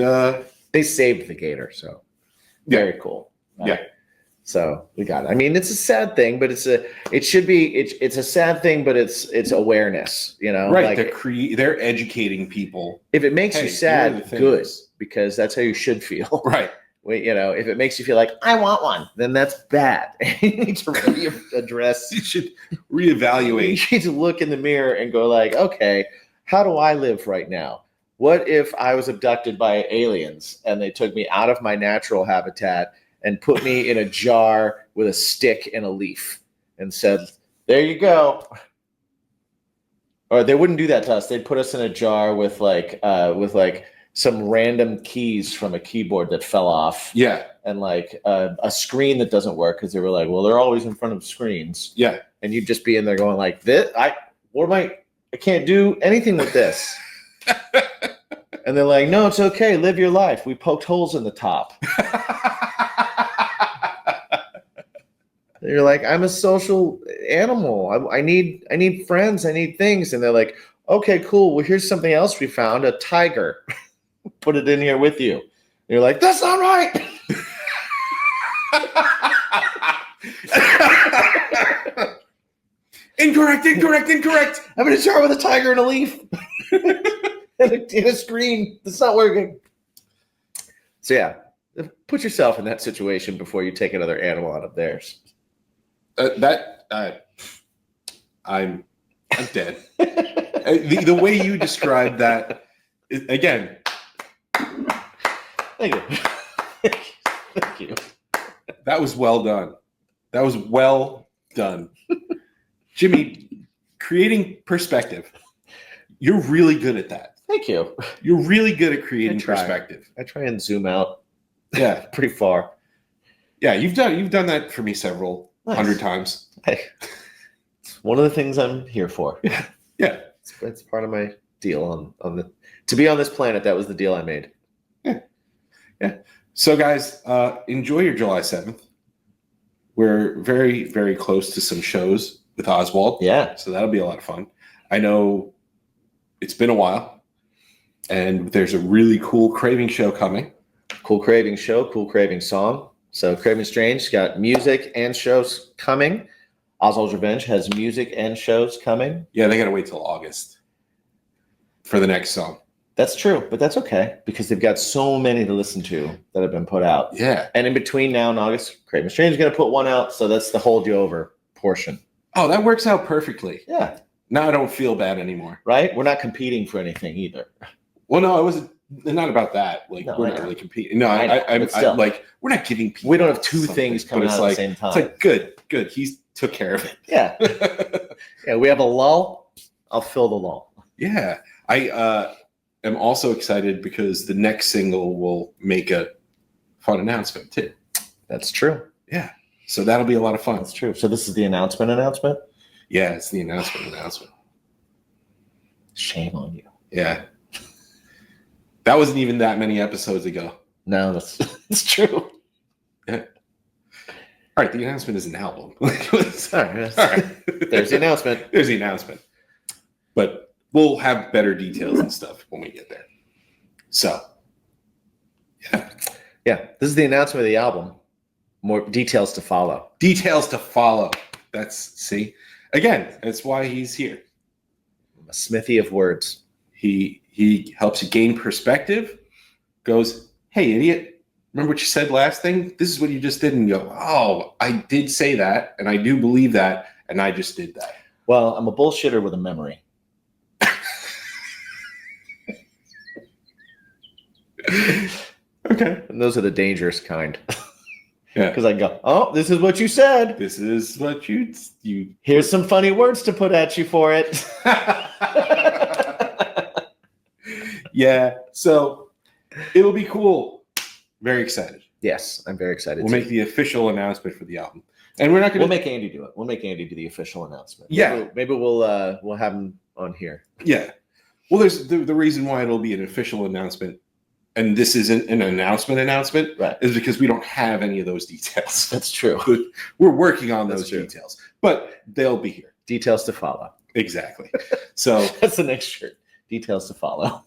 S1: they saved the gator, so very cool.
S2: Yeah.
S1: So we got it. I mean, it's a sad thing, but it's a sad thing, but it's awareness,
S2: Right.
S1: Like,
S2: they're educating people.
S1: If it makes you sad, good, because that's how you should feel.
S2: Right.
S1: If it makes you feel like I want one, then that's bad. You need to address.
S2: You should reevaluate.
S1: You need to look in the mirror and go like, okay, how do I live right now? What if I was abducted by aliens and they took me out of my natural habitat and put me in a jar with a stick and a leaf and said, there you go. Or they wouldn't do that to us. They'd put us in a jar with some random keys from a keyboard that fell off.
S2: Yeah.
S1: And like a screen that doesn't work because they were like, well, they're always in front of screens.
S2: Yeah.
S1: And you'd just be in there going like, I can't do anything with this. And they're like, no, it's okay. Live your life. We poked holes in the top. You're like, I'm a social animal. I need friends. I need things. And they're like, okay, cool. Well, here's something else we found, a tiger. Put it in here with you. And you're like, that's not right. Incorrect. I'm in a jar with a tiger and a leaf. and a screen. It's not working. So yeah, put yourself in that situation before you take another animal out of theirs.
S2: I'm dead. The way you described that, again.
S1: Thank you.
S2: That was well done. Jimmy, creating perspective. You're really good at that.
S1: Thank you.
S2: You're really good at creating perspective.
S1: I try and zoom out.
S2: Yeah,
S1: pretty far.
S2: Yeah, you've done that for me several hundred times.
S1: Hey, it's one of the things I'm here for.
S2: Yeah.
S1: It's part of my deal on the to be on this planet. That was the deal I made.
S2: Yeah. So, guys, enjoy your July 7th. We're very, very close to some shows with Oswald.
S1: Yeah.
S2: So that'll be a lot of fun. I know it's been a while, and there's a really cool Craving show coming.
S1: Cool Craving show, cool Craving song. So Craving Strange got music and shows coming. Oswald's Revenge has music and shows coming.
S2: Yeah, they got to wait till August for the next song.
S1: That's true, but that's okay because they've got so many to listen to that have been put out.
S2: Yeah.
S1: And in between now and August, Craving Strange is going to put one out. So that's the hold you over portion.
S2: Oh, that works out perfectly.
S1: Yeah.
S2: Now I don't feel bad anymore.
S1: Right? We're not competing for anything either.
S2: Well, no, I wasn't. Not about that. Like,
S1: No,
S2: we're
S1: I
S2: not
S1: know.
S2: really competing. No,
S1: I know,
S2: I'm
S1: but still.
S2: like, we're not giving people.
S1: We don't have two
S2: something,
S1: things
S2: but
S1: coming
S2: it's
S1: out
S2: like,
S1: at the same time.
S2: It's like, good. He took care of it.
S1: Yeah. Yeah, we have a lull. I'll fill the lull.
S2: Yeah. I am also excited because the next single will make a fun announcement too.
S1: That's true.
S2: Yeah. So that'll be a lot of fun.
S1: That's true. So this is the announcement?
S2: Yeah, it's the announcement.
S1: Shame on you.
S2: Yeah. That wasn't even that many episodes ago.
S1: No, it's true.
S2: Yeah. All right, the announcement is an album.
S1: All right. There's the announcement.
S2: There's the announcement. But we'll have better details and stuff when we get there. So, yeah.
S1: Yeah, this is the announcement of the album. More details to follow.
S2: Details to follow. See? Again, that's why he's here.
S1: A smithy of words.
S2: He helps you gain perspective, goes, hey, idiot, remember what you said last thing? This is what you just did. And you go, oh, I did say that, and I do believe that, and I just did that.
S1: Well, I'm a bullshitter with a memory.
S2: Okay.
S1: And those are the dangerous kind.
S2: Yeah.
S1: Because I go, oh, this is what you said.
S2: This is what you
S1: Here's some funny words to put at you for it.
S2: Yeah. So it'll be cool. Very excited.
S1: Yes, I'm very excited.
S2: We'll make the official announcement for the album. And we're not going to
S1: We'll make Andy do it. We'll make Andy do the official announcement.
S2: Yeah.
S1: Maybe we'll have him on here.
S2: Yeah. Well, there's the reason why it'll be an official announcement, and this isn't an announcement,
S1: Right.
S2: is because we don't have any of those details.
S1: That's true.
S2: We're working on
S1: That's
S2: those
S1: true.
S2: details, but they'll be here.
S1: Details to follow.
S2: Exactly. So
S1: That's the next shirt. Details to follow.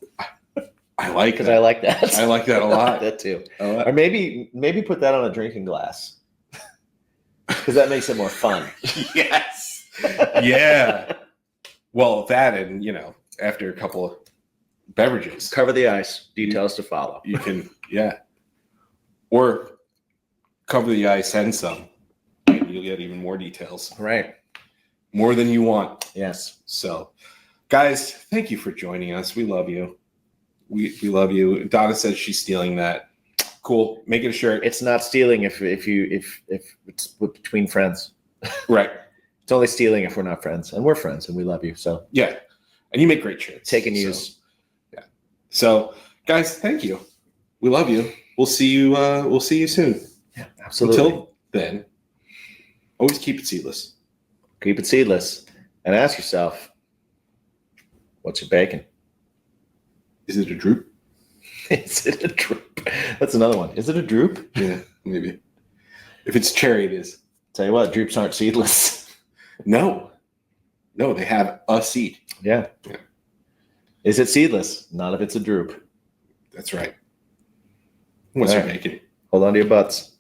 S2: I like
S1: Because
S2: that.
S1: I like that.
S2: I like that a
S1: I like
S2: lot.
S1: that too.
S2: I like-
S1: Or maybe put that on a drinking glass. Because that makes it more fun.
S2: Yes. Yeah. Well, that and, after a couple of beverages,
S1: Cover the ice. Details to follow.
S2: you can, yeah. Or cover the ice and some. And you'll get even more details.
S1: Right.
S2: More than you want.
S1: Yes.
S2: So, guys, thank you for joining us. We love you. We love you. Donna says she's stealing that. Cool. Make it a shirt.
S1: It's not stealing if it's between friends.
S2: Right.
S1: It's only stealing if we're not friends. And we're friends and we love you. So
S2: Yeah. And you make great shirts.
S1: take and
S2: So,
S1: use.
S2: yeah. So, guys, thank you. We love you. We'll see you. We'll see you soon.
S1: Yeah, absolutely.
S2: Until then, always keep it seedless.
S1: Keep it seedless and ask yourself, what's your bacon?
S2: Is it a droop?
S1: Is it a drupe? That's another one. Is it a drupe?
S2: Yeah, maybe. If it's cherry, it is.
S1: Tell you what, drupes aren't seedless.
S2: No, they have a seed.
S1: Yeah.
S2: Yeah.
S1: Is it seedless? Not if it's a drupe.
S2: That's right. What's
S1: All
S2: your
S1: right.
S2: bacon?
S1: Hold on to your butts.